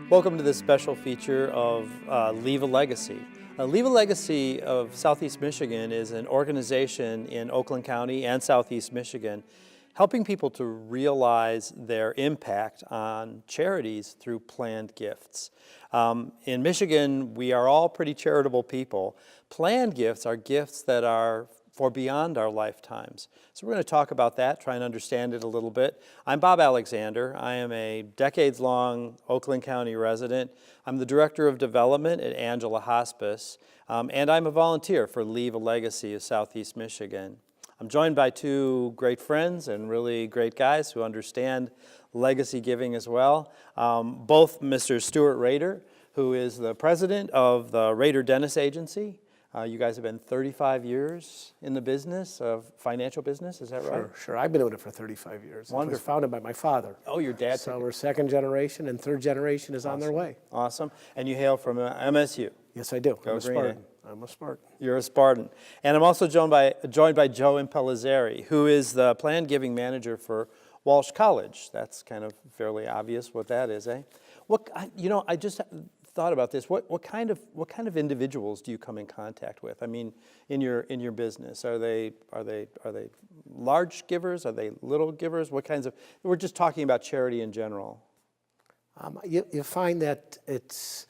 Welcome to this special feature of Leave a Legacy. Leave a Legacy of Southeast Michigan is an organization in Oakland County and Southeast Michigan helping people to realize their impact on charities through planned gifts. In Michigan, we are all pretty charitable people. Planned gifts are gifts that are for beyond our lifetimes. So we're going to talk about that, try and understand it a little bit. I'm Bob Alexander. I am a decades-long Oakland County resident. I'm the Director of Development at Angela Hospice, and I'm a volunteer for Leave a Legacy of Southeast Michigan. I'm joined by two great friends and really great guys who understand legacy giving as well. Both Mr. Stuart Rader, who is the president of the Rader Dennis Agency. You guys have been 35 years in the business of financial business, is that right? Sure. I've been doing it for 35 years. Wonderful. It was founded by my father. Oh, your dad. So we're second generation, and third generation is on their way. Awesome. And you hail from MSU. Yes, I do. Go I'm a Green, Spartan. I'm a Spartan. You're a Spartan. And I'm also joined by Joe Impellizzeri, who is the planned giving manager for Walsh College. That's kind of fairly obvious what that is, eh? I just thought about this. What kind of individuals do you come in contact with? I mean, in your business, are they large givers? Are they little givers? What kinds of? We're just talking about charity in general. You find that it's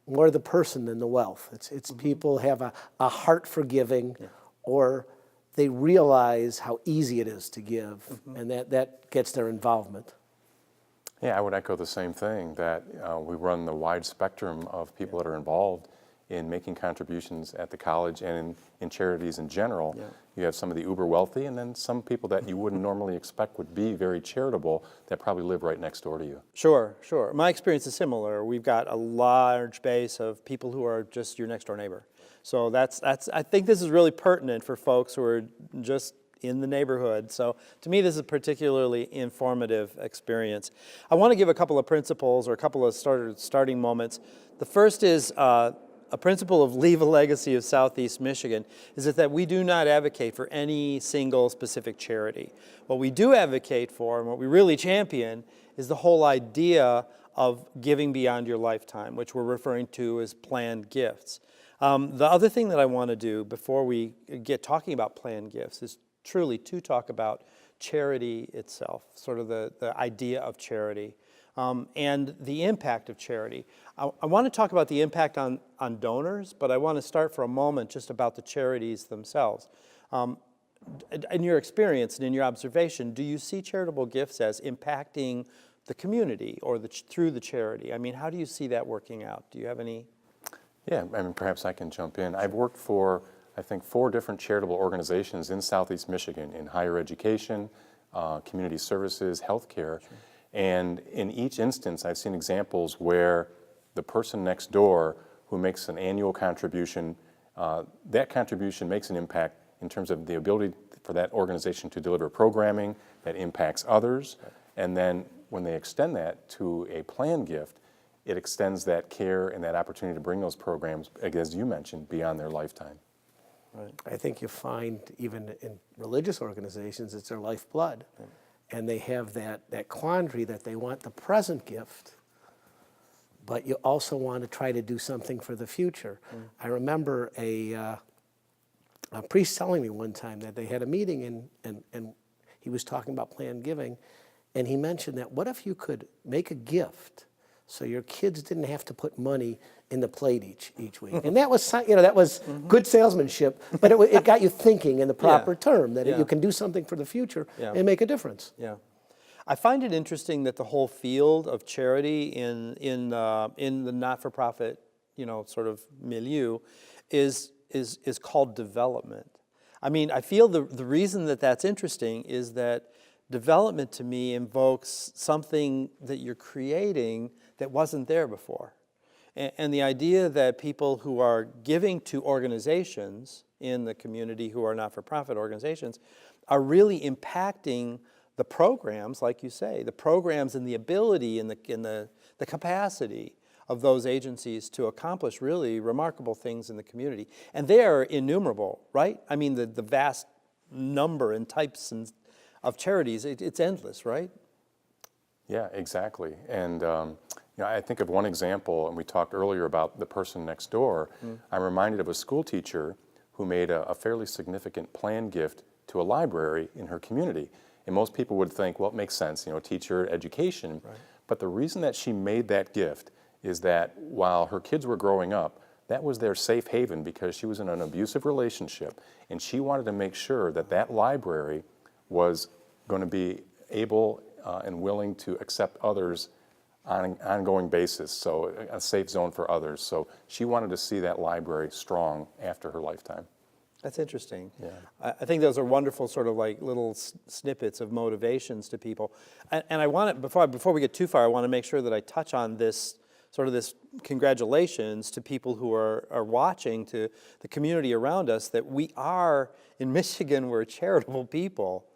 more the person than the wealth. It's people have a heart for giving, or they realize how easy it is to give, and that gets their involvement. Yeah, I would echo the same thing, that we run the wide spectrum of people that are involved in making contributions at the college and in charities in general. Yeah. You have some of the uber wealthy, and then some people that you wouldn't normally expect would be very charitable that probably live right next door to you. Sure. My experience is similar. We've got a large base of people who are just your next door neighbor. So I think this is really pertinent for folks who are just in the neighborhood. So to me, this is a particularly informative experience. I want to give a couple of principles or a couple of starting moments. The first is a principle of Leave a Legacy of Southeast Michigan is that we do not advocate for any single specific charity. What we do advocate for and what we really champion is the whole idea of giving beyond your lifetime, which we're referring to as planned gifts. The other thing that I want to do before we get talking about planned gifts is truly to talk about charity itself, sort of the idea of charity, and the impact of charity. I want to talk about the impact on donors, but I want to start for a moment just about the charities themselves. In your experience and in your observation, do you see charitable gifts as impacting the community or through the charity? I mean, how do you see that working out? Do you have any? Yeah, I mean, perhaps I can jump in. I've worked for, I think, 4 different charitable organizations in Southeast Michigan in higher education, community services, healthcare. Sure. And in each instance, I've seen examples where the person next door who makes an annual contribution, that contribution makes an impact in terms of the ability for that organization to deliver programming that impacts others. Right. And then when they extend that to a planned gift, it extends that care and that opportunity to bring those programs, as you mentioned, beyond their lifetime. Right. I think you find even in religious organizations, it's their lifeblood. Right. And they have that quandary that they want the present gift, but you also want to try to do something for the future. I remember a priest telling me one time that they had a meeting and he was talking about planned giving, and he mentioned that what if you could make a gift so your kids didn't have to put money in the plate each week. And that was, that was good salesmanship, but it got you thinking in the proper term, that you can do something for the future and make a difference. Yeah. I find it interesting that the whole field of charity in the not-for-profit, sort of milieu is called development. I mean, I feel the reason that that's interesting is that development to me invokes something that you're creating that wasn't there before. And the idea that people who are giving to organizations in the community who are not-for-profit organizations are really impacting the programs, like you say, the programs and the ability and the capacity of those agencies to accomplish really remarkable things in the community. And they are innumerable, right? I mean, the vast number and types of charities, it's endless, right? Yeah, exactly. And I think of one example, and we talked earlier about the person next door. I'm reminded of a school teacher who made a fairly significant planned gift to a library in her community. And most people would think, well, it makes sense, teacher, education. Right. But the reason that she made that gift is that while her kids were growing up, that was their safe haven because she was in an abusive relationship, and she wanted to make sure that that library was going to be able and willing to accept others on an ongoing basis, so a safe zone for others. So she wanted to see that library strong after her lifetime. That's interesting. Yeah. I think those are wonderful sort of like little snippets of motivations to people. And I want to, before we get too far, I want to make sure that I touch on this sort of this congratulations to people who are watching, to the community around us, that we are, in Michigan, we're charitable people.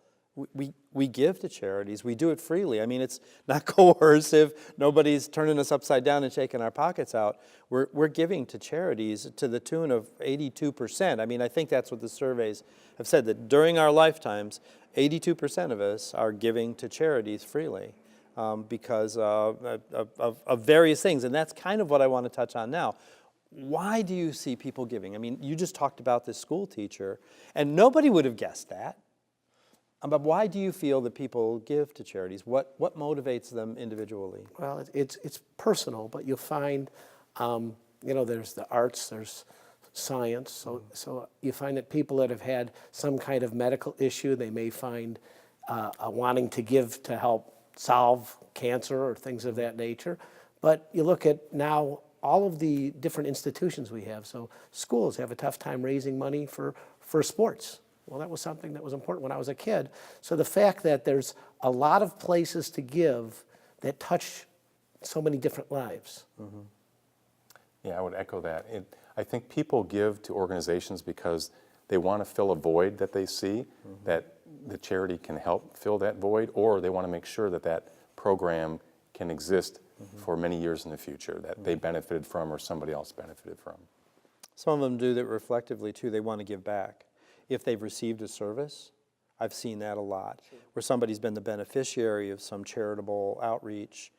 We give to charities. We do it freely. I mean, it's not coercive. Nobody's turning us upside down and shaking our pockets out. We're giving to charities to the tune of 82%. I mean, I think that's what the surveys have said, that during our lifetimes, 82% of us are giving to charities freely because of various things. And that's kind of what I want to touch on now. Why do you see people giving? I mean, you just talked about this school teacher, and nobody would have guessed that. But why do you feel that people give to charities? What motivates them individually? Well, it's personal, but you'll find, there's the arts, there's science. So you find that people that have had some kind of medical issue, they may find wanting to give to help solve cancer or things of that nature. But you look at now all of the different institutions we have. So schools have a tough time raising money for sports. Well, that was something that was important when I was a kid. So the fact that there's a lot of places to give that touch so many different lives. Mm-hmm. Yeah, I would echo that. I think people give to organizations because they want to fill a void that they see, that the charity can help fill that void, or they want to make sure that that program can exist for many years in the future, that they benefited from or somebody else benefited from. Some of them do that reflectively, too. They want to give back. If they've received a service, I've seen that a lot, where somebody's been the beneficiary of some charitable outreach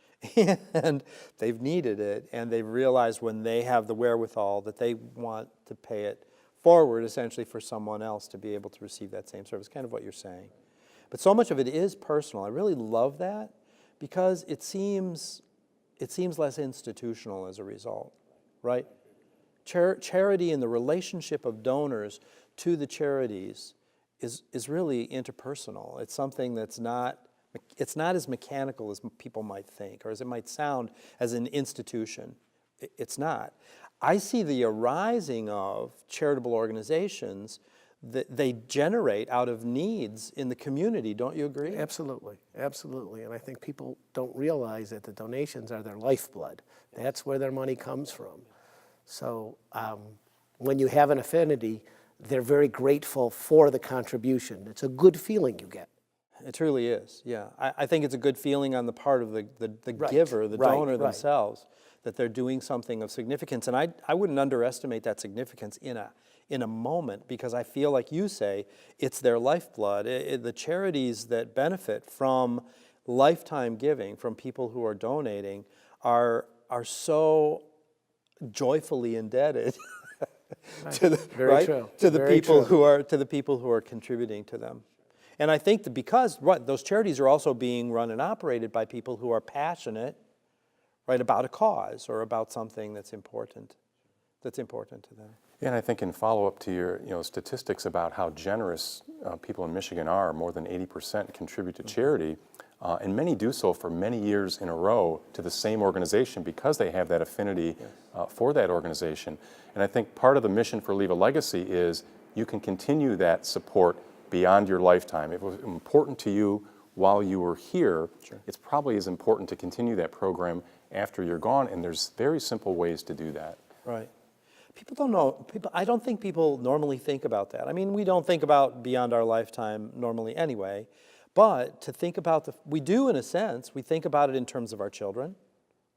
and they've needed it, and they've realized when they have the wherewithal that they want to pay it forward, essentially, for someone else to be able to receive that same service, kind of what you're saying. But so much of it is personal. I really love that because it seems less institutional as a result, right? Charity and the relationship of donors to the charities is really interpersonal. It's something that's not as mechanical as people might think, or as it might sound as an institution. It's not. I see the arising of charitable organizations that they generate out of needs in the community. Don't you agree? Absolutely, absolutely. And I think people don't realize that the donations are their lifeblood. That's where their money comes from. So when you have an affinity, they're very grateful for the contribution. It's a good feeling you get. It truly is, yeah. I think it's a good feeling on the part of the Right. giver, the donor Right. themselves, that they're doing something of significance. And I wouldn't underestimate that significance in a moment, because I feel like you say, it's their lifeblood. The charities that benefit from lifetime giving, from people who are donating, are so joyfully indebted to the Very true. to the Very people true. to the people who are contributing to them. And I think that because those charities are also being run and operated by people who are passionate, right, about a cause or about something that's important to them. Yeah, and I think in follow-up to your statistics about how generous people in Michigan are, more than 80% contribute to charity, and many do so for many years in a row to the same organization because they have that affinity for that organization. And I think part of the mission for Leave a Legacy is you can continue that support beyond your lifetime. If it was important to you while you were here, it's probably as important to continue that program after you're gone, and there's very simple ways to do that. Right. People don't know. I don't think people normally think about that. I mean, we don't think about beyond our lifetime normally anyway, but to think about we do in a sense. We think about it in terms of our children,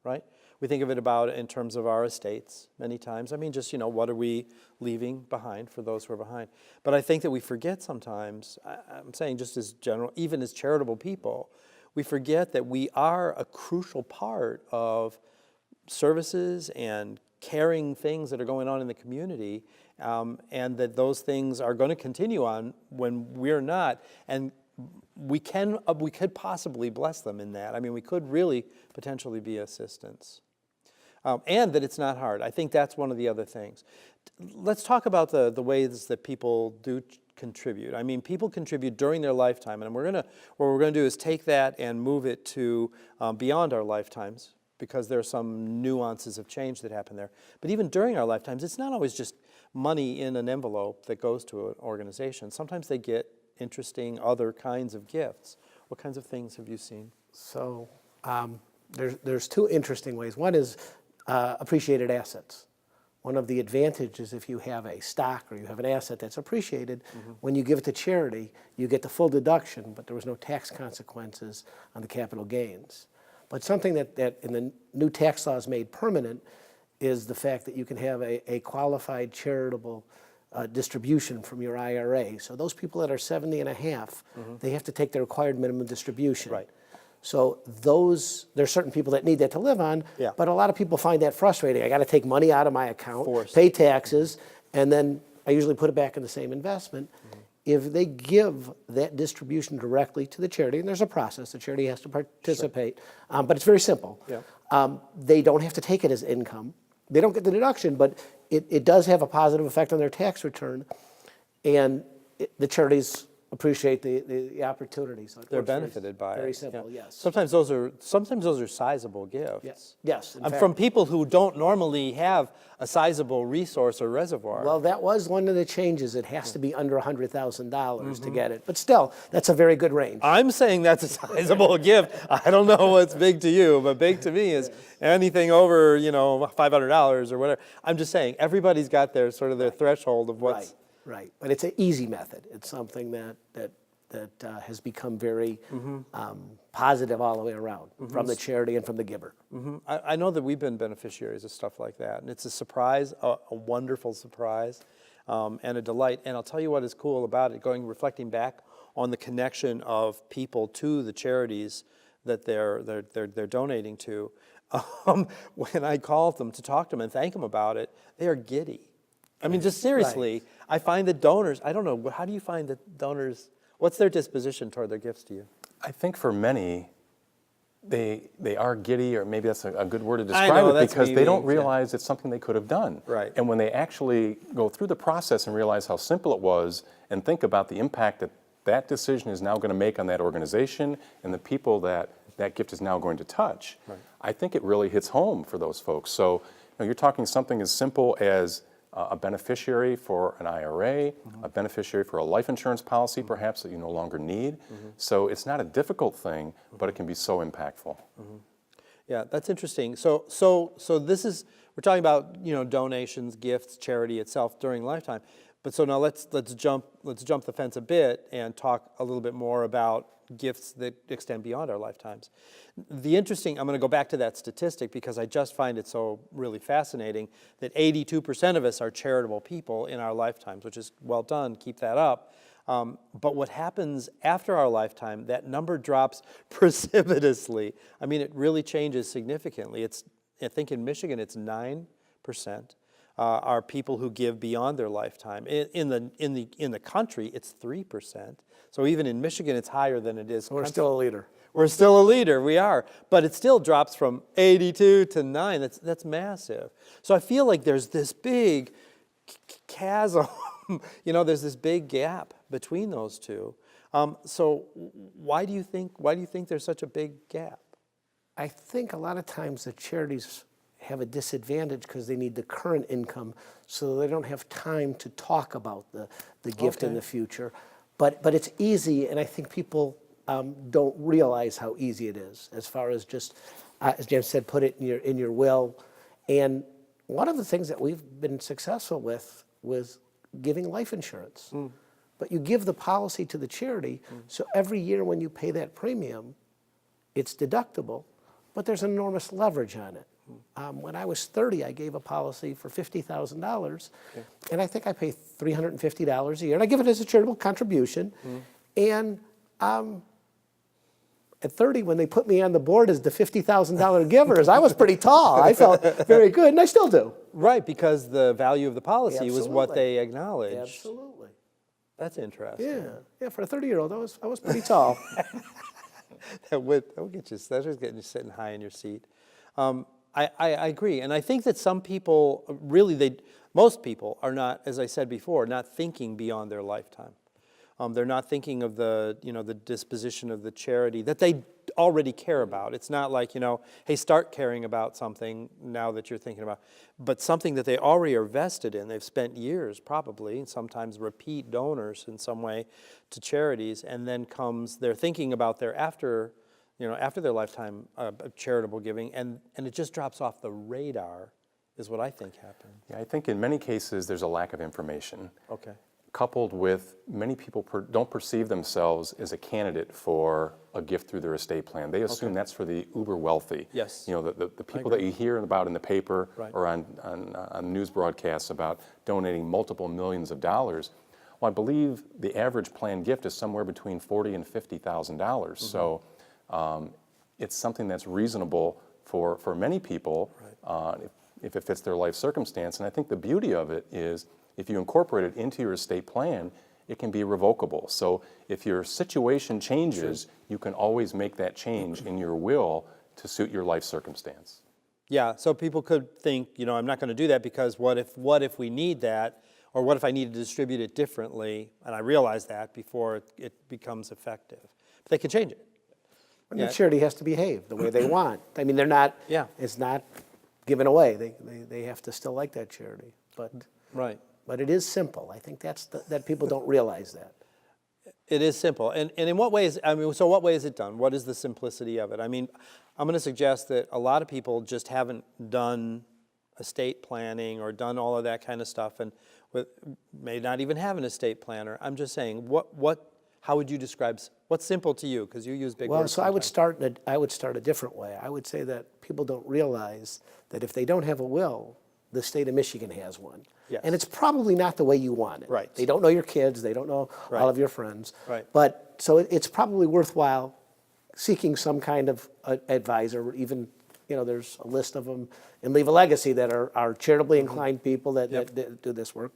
right? We think of it about in terms of our estates many times. I mean, just, what are we leaving behind for those who are behind? But I think that we forget sometimes, I'm saying just as general, even as charitable people, we forget that we are a crucial part of services and caring things that are going on in the community, and that those things are going to continue on when we're not. And we could possibly bless them in that. I mean, we could really potentially be assistance. And that it's not hard. I think that's one of the other things. Let's talk about the ways that people do contribute. I mean, people contribute during their lifetime, and what we're gonna do is take that and move it to beyond our lifetimes, because there are some nuances of change that happen there. But even during our lifetimes, it's not always just money in an envelope that goes to an organization. Sometimes they get interesting other kinds of gifts. What kinds of things have you seen? So there's two interesting ways. One is appreciated assets. One of the advantages, if you have a stock or you have an asset that's appreciated, when you give it to charity, you get the full deduction, but there was no tax consequences on the capital gains. But something that in the new tax laws made permanent is the fact that you can have a qualified charitable distribution from your IRA. So those people that are 70 and a half, they have to take their required minimum distribution. Right. So there's certain people that need that to live on, Yeah. but a lot of people find that frustrating. I got to take money out of my account, Forced. pay taxes, and then I usually put it back in the same investment. If they give that distribution directly to the charity, and there's a process, the charity has to participate, but it's very simple. Yeah. They don't have to take it as income. They don't get the deduction, but it does have a positive effect on their tax return, and the charities appreciate the opportunity. So They're benefited by it. Very simple, Yeah. yes. Sometimes those are sizable gifts. Yes. In fact, From people who don't normally have a sizable resource or reservoir. well, that was one of the changes. It has to be under $100,000 to get it. But still, that's a very good range. I'm saying that's a sizable gift. I don't know what's big to you, but big to me is anything over, $500 or whatever. I'm just saying everybody's got their sort of their threshold of what's. Right. But it's an easy method. It's something that has become very positive all the way around, from the charity and from the giver. I know that we've been beneficiaries of stuff like that, and it's a surprise, a wonderful surprise, and a delight. And I'll tell you what is cool about it, reflecting back on the connection of people to the charities that they're donating to. When I call them to talk to them and thank them about it, they are giddy. I mean, just seriously, I find that donors, I don't know, how do you find that donors, what's their disposition toward their gifts to you? I think for many, they are giddy, or maybe that's a good word to I describe know, it, that's because they don't meaning, yeah. realize it's something they could have done. Right. And when they actually go through the process and realize how simple it was, and think about the impact that decision is now going to make on that organization and the people that gift is now going to touch, I think it really hits home for those folks. So you're talking something as simple as a beneficiary for an IRA, a beneficiary for a life insurance policy perhaps that you no longer need. So it's not a difficult thing, but it can be so impactful. Yeah, that's interesting. So this is, we're talking about donations, gifts, charity itself during lifetime. But so now let's jump the fence a bit and talk a little bit more about gifts that extend beyond our lifetimes. I'm going to go back to that statistic because I just find it so really fascinating that 82% of us are charitable people in our lifetimes, which is well done, keep that up. But what happens after our lifetime, that number drops precipitously. I mean, it really changes significantly. I think in Michigan it's 9%. Are people who give beyond their lifetime. In the country, it's 3%. So even in Michigan, it's higher than it is. We're still a leader. We're still a leader. We are, but it still drops from 82 to 9. That's massive. So I feel like there's this big chasm. There's this big gap between those two. So why do you think there's such a big gap? I think a lot of times the charities have a disadvantage because they need the current income, so they don't have time to talk about the gift in the future. But it's easy, and I think people don't realize how easy it is, as far as just, as James said, put it in your will. And one of the things that we've been successful with was giving life insurance. But you give the policy to the charity, so every year when you pay that premium, it's deductible, but there's enormous leverage on it. When I was 30, I gave a policy for $50,000, and I think I pay $350 a year, and I give it as a charitable contribution. And at 30, when they put me on the board as the $50,000 givers, I was pretty tall. I felt very good, and I still do. Right, because the value of the policy was what Absolutely. they acknowledged. Absolutely. That's interesting. Yeah, for a 30-year-old, I was pretty tall. That would get you. That's just getting you sitting high in your seat. I agree, and I think that some people really, most people are not, as I said before, not thinking beyond their lifetime. They're not thinking of the disposition of the charity that they already care about. It's not like, hey, start caring about something now that you're thinking about, but something that they already are vested in. They've spent years probably, and sometimes repeat donors in some way to charities, and then they're thinking about their after their lifetime charitable giving, and it just drops off the radar, is what I think happened. Yeah, I think in many cases there's a lack of information. Okay. Coupled with many people don't perceive themselves as a candidate for a gift through their estate plan. They assume that's for the uber wealthy. Yes. The people that you hear about in the paper Right. or on news broadcasts about donating multiple millions of dollars. Well, I believe the average planned gift is somewhere between $40,000 and $50,000. So it's something that's reasonable for many people if it fits their life circumstance. And I think the beauty of it is, if you incorporate it into your estate plan, it can be revocable. So if your situation changes, you can always make that change in your will to suit your life circumstance. Yeah, so people could think, I'm not going to do that because what if we need that, or what if I need to distribute it differently, and I realize that before it becomes effective. But they can change it. And the charity has to behave the way they want. I mean, it's not given away. They have to still like that charity. But it is simple. I think that people don't realize that. It is simple. And in what ways, so what way is it done? What is the simplicity of it? I'm going to suggest that a lot of people just haven't done estate planning or done all of that kind of stuff, and may not even have an estate planner. I'm just saying, how would you describe what's simple to you? Because you use big words. Well, so I would start a different way. I would say that people don't realize that if they don't have a will, the state of Michigan has one. Yes. And it's probably not the way you want it. Right. They don't know your kids. They don't know all of your friends. Right. But so it's probably worthwhile seeking some kind of advisor. Even, there's a list of them in Leave a Legacy that are charitably inclined people that do this work.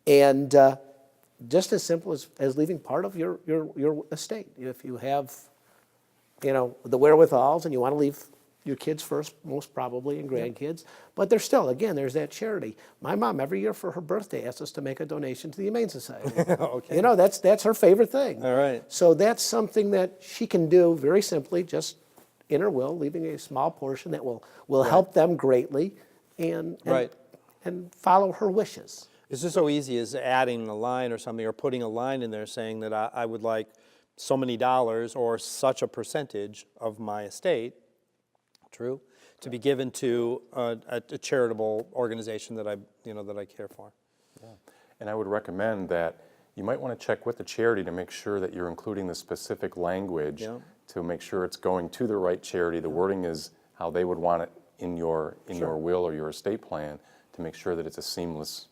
And just as simple as leaving part of your estate. If you have, the wherewithals and you want to leave your kids first, most probably, and grandkids. But there's that charity. My mom, every year for her birthday, asks us to make a donation to the Humane Society. Okay. That's her favorite thing. All right. So that's something that she can do very simply, just in her will, leaving a small portion that will help them greatly and follow her wishes. It's just so easy as adding a line or something, or putting a line in there saying that I would like so many dollars or such a percentage of my estate, to be given to a charitable organization that I care for. Yeah. And I would recommend that you might want to check with the charity to make sure that you're including the specific language to make sure it's going to the right charity. The wording is how they would want it in your will or your estate plan, to make sure that it's a seamless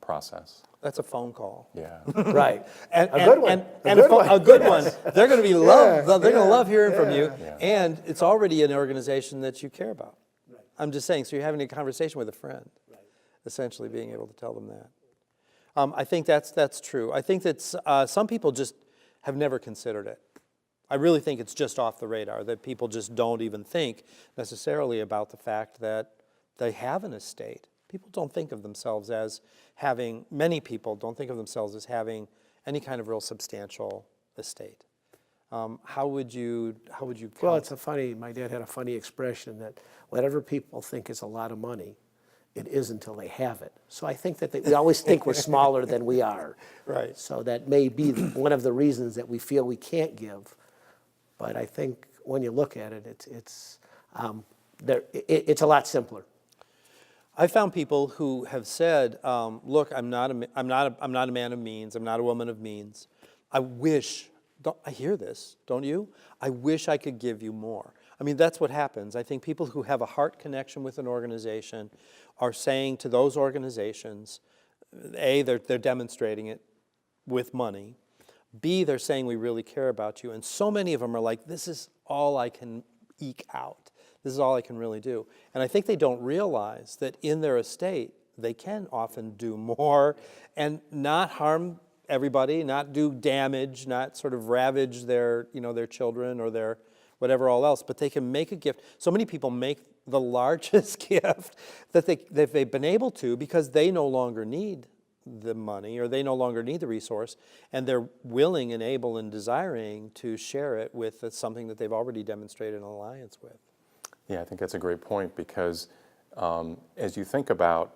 process. That's a phone call. Yeah. Right. And a good one. A good one. They're going to be They're going to love hearing from you, Yeah. and it's already an organization that you care about. Right. I'm just saying. So you're having a conversation with a friend, essentially being able to tell them that. I think that's true. I think that some people just have never considered it. I really think it's just off the radar, that people just don't even think necessarily about the fact that they have an estate. People don't think of themselves as having, many people don't think of themselves as having any kind of real substantial estate. How would you Well, my dad had a funny expression that whatever people think is a lot of money, it is until they have it. So I think that we always think we're smaller than we are. Right. So that may be one of the reasons that we feel we can't give. But I think when you look at it, it's a lot simpler. I found people who have said, "Look, I'm not a man of means. I'm not a woman of means. I hear this, don't you? I wish I could give you more." I mean, that's what happens. I think people who have a heart connection with an organization are saying to those organizations, they're demonstrating it with money, B, they're saying we really care about you. And so many of them are like, this is all I can eke out. This is all I can really do. And I think they don't realize that in their estate, they can often do more and not harm everybody, not do damage, not sort of ravage their, their children or their whatever all else, but they can make a gift. So many people make the largest gift that they've been able to because they no longer need the money or they no longer need the resource, and they're willing and able and desiring to share it with something that they've already demonstrated an alliance with. Yeah, I think that's a great point because as you think about,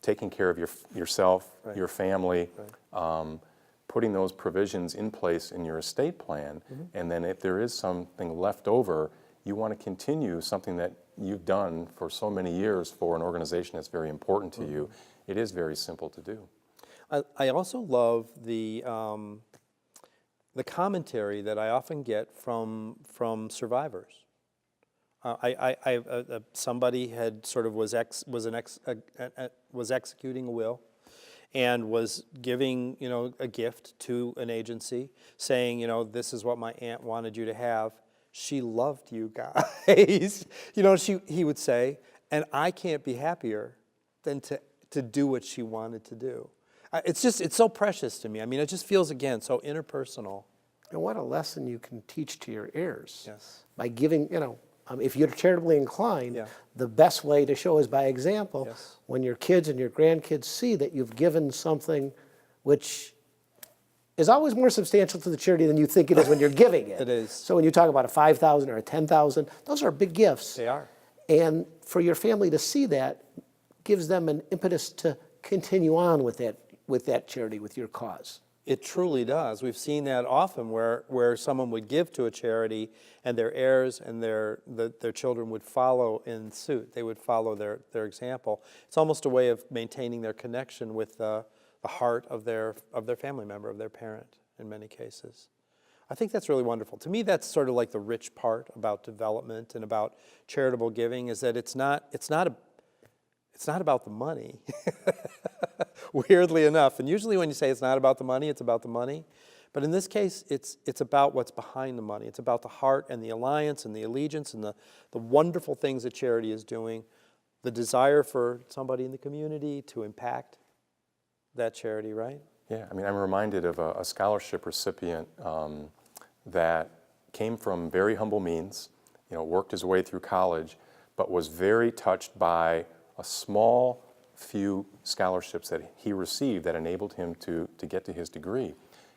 taking care of yourself, Right. your family, Right. putting those provisions in place in your estate plan, Mm-hmm. and then if there is something left over, you want to continue something that you've done for so many years for an organization that's very important to you. It is very simple to do. I also love the commentary that I often get from survivors. Somebody had sort of was executing a will, and was giving a gift to an agency, saying this is what my aunt wanted you to have. She loved you guys, he would say, and I can't be happier than to do what she wanted to do. It's so precious to me. I mean, it just feels, again, so interpersonal. And what a lesson you can teach to your heirs. Yes. By giving, if you're charitably inclined, Yeah. the best way to show is by example. Yes. When your kids and your grandkids see that you've given something which is always more substantial to the charity than you think it is when you're giving it. It is. So when you talk about a $5,000 or a $10,000, those are big gifts. They are. And for your family to see that gives them an impetus to continue on with that charity, with your cause. It truly does. We've seen that often where someone would give to a charity and their heirs and their children would follow in suit. They would follow their example. It's almost a way of maintaining their connection with the heart of their family member, of their parent in many cases. I think that's really wonderful. To me, that's sort of like the rich part about development and about charitable giving, is that it's not about the money. Weirdly enough, and usually when you say it's not about the money, it's about the money. But in this case, it's about what's behind the money. It's about the heart and the alliance and the allegiance and the wonderful things that charity is doing, the desire for somebody in the community to impact that charity, right? Yeah, I mean, I'm reminded of a scholarship recipient that came from very humble means, worked his way through college, but was very touched by a small few scholarships that he received that enabled him to get to his degree.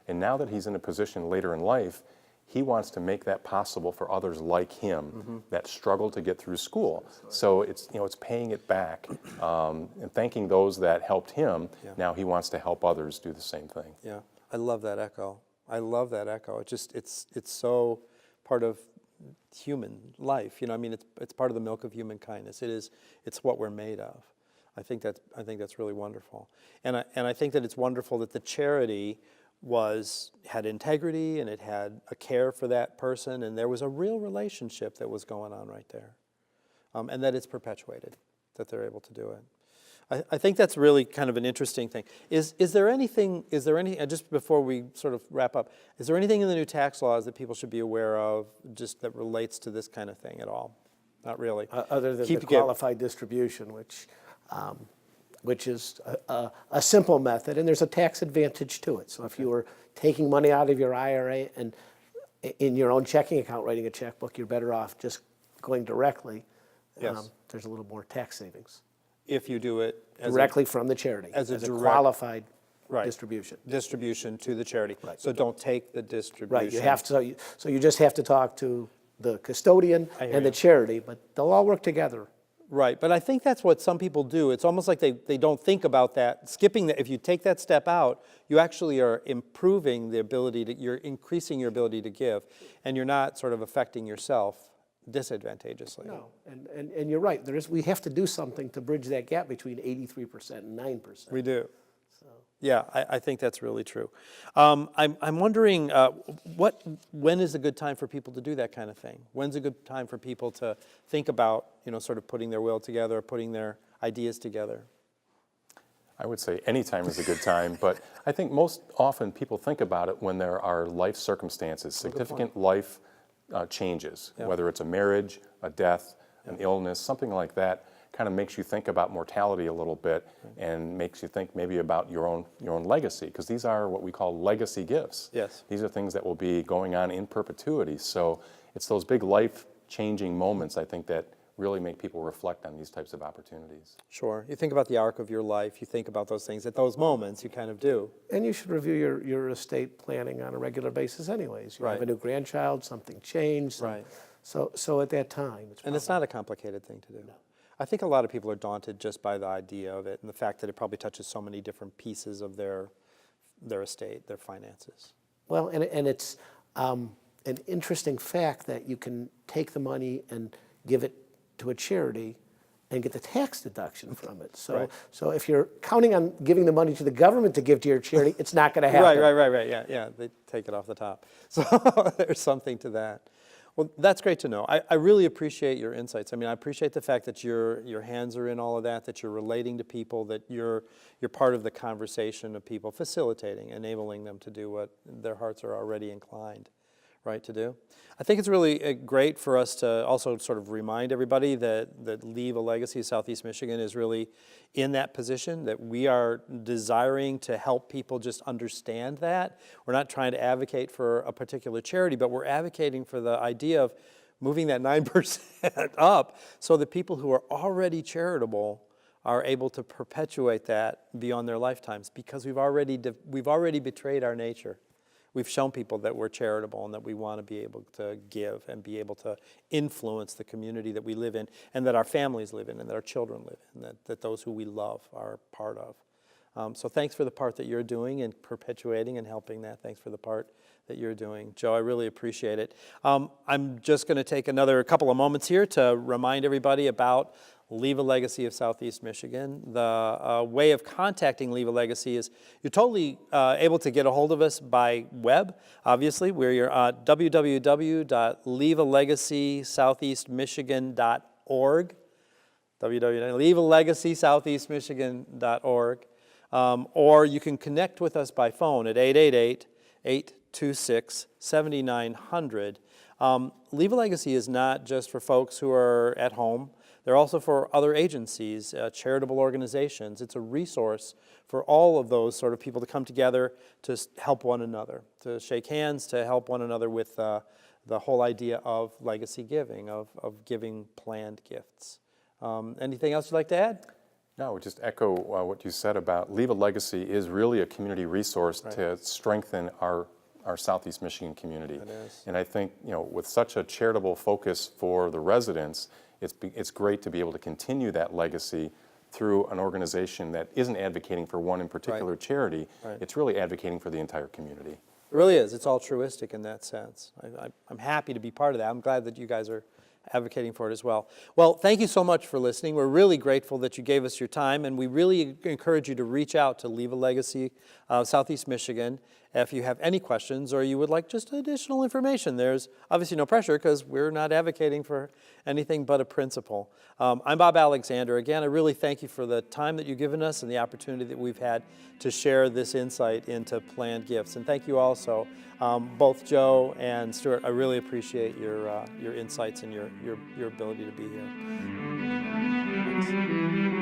And now that he's in a position later in life, he wants to make that possible for others like him that struggle to get through school. So it's paying it back and thanking those that helped him. Yeah. Now he wants to help others do the same thing. Yeah, I love that echo. I love that echo. it's so part of human life. It's part of the milk of human kindness. It's what we're made of. I think that's really wonderful. And I think that it's wonderful that the charity had integrity and it had a care for that person, and there was a real relationship that was going on right there. And that it's perpetuated, that they're able to do it. I think that's really kind of an interesting thing. Is there anything, just before we sort of wrap up, is there anything in the new tax laws that people should be aware of just that relates to this kind of thing at all? Not really. Other than the qualified distribution, which is a simple method, and there's a tax advantage to it. So if you were taking money out of your IRA and in your own checking account writing a checkbook, you're better off just going directly. Yes. There's a little more tax savings. If you do it Directly from the charity, as a direct- qualified right, distribution. Distribution to the charity. Right. So don't take the distribution. Right, you have to, so you just have to talk to the custodian I hear and the you. charity, but they'll all work together. Right, but I think that's what some people do. It's almost like they don't think about that. Skipping that, if you take that step out, you actually are improving the ability you're increasing your ability to give, and you're not sort of affecting yourself disadvantageously. No, and you're right, we have to do something to bridge that gap between 83% and 9%. We do. Yeah, I think that's really true. I'm wondering, when is a good time for people to do that kind of thing? When's a good time for people to think about, sort of putting their will together, putting their ideas together? I would say any time is a good time, but I think most often people think about it when there are life circumstances, significant life changes, whether it's a marriage, a death, an illness, something like that. Kind of makes you think about mortality a little bit and makes you think maybe about your own legacy, because these are what we call legacy gifts. Yes. These are things that will be going on in perpetuity. So it's those big life-changing moments, I think, that really make people reflect on these types of opportunities. Sure. You think about the arc of your life, you think about those things. At those moments, you kind of do. And you should review your estate planning on a regular basis anyways. You have a new grandchild, something changed. Right. So at that time, It's not a complicated thing to do. No. I think a lot of people are daunted just by the idea of it and the fact that it probably touches so many different pieces of their estate, their finances. Well, and it's an interesting fact that you can take the money and give it to a charity and get the tax deduction from it. So, so if you're counting on giving the money to the government to give to your charity, it's not going to happen. Right. Yeah, they take it off the top. So there's something to that. Well, that's great to know. I really appreciate your insights. I mean, I appreciate the fact that your hands are in all of that you're relating to people, that you're part of the conversation of people, facilitating, enabling them to do what their hearts are already inclined, right, to do. I think it's really great for us to also sort of remind everybody that Leave a Legacy of Southeast Michigan is really in that position, that we are desiring to help people just understand that. We're not trying to advocate for a particular charity, but we're advocating for the idea of moving that 9% up so that people who are already charitable are able to perpetuate that beyond their lifetimes, because we've already betrayed our nature. We've shown people that we're charitable and that we want to be able to give and be able to influence the community that we live in and that our families live in and that our children live in, that those who we love are part of. So thanks for the part that you're doing and perpetuating and helping that. Thanks for the part that you're doing. Joe, I really appreciate it. I'm just going to take another couple of moments here to remind everybody about Leave a Legacy of Southeast Michigan. The way of contacting Leave a Legacy is you're totally able to get a hold of us by web. Obviously, we're at www.leavealegacysoutheastmichigan.org, www.leavealegacysoutheastmichigan.org, or you can connect with us by phone at 888-826-7900. Leave a Legacy is not just for folks who are at home. They're also for other agencies, charitable organizations. It's a resource for all of those sort of people to come together to help one another, to shake hands, to help one another with the whole idea of legacy giving, of giving planned gifts. Anything else you'd like to add? No, just echo what you said about Leave a Legacy is really a community resource to strengthen our Southeast Michigan community. It is. And I think, with such a charitable focus for the residents, it's great to be able to continue that legacy through an organization that isn't advocating for one in particular charity. It's really advocating for the entire community. It really is. It's altruistic in that sense. I'm happy to be part of that. I'm glad that you guys are advocating for it as well. Well, thank you so much for listening. We're really grateful that you gave us your time, and we really encourage you to reach out to Leave a Legacy Southeast Michigan if you have any questions or you would like just additional information. There's obviously no pressure because we're not advocating for anything but a principle. I'm Bob Alexander. Again, I really thank you for the time that you've given us and the opportunity that we've had to share this insight into planned gifts. And thank you also, both Joe and Stuart. I really appreciate your insights and your ability to be here. Thanks.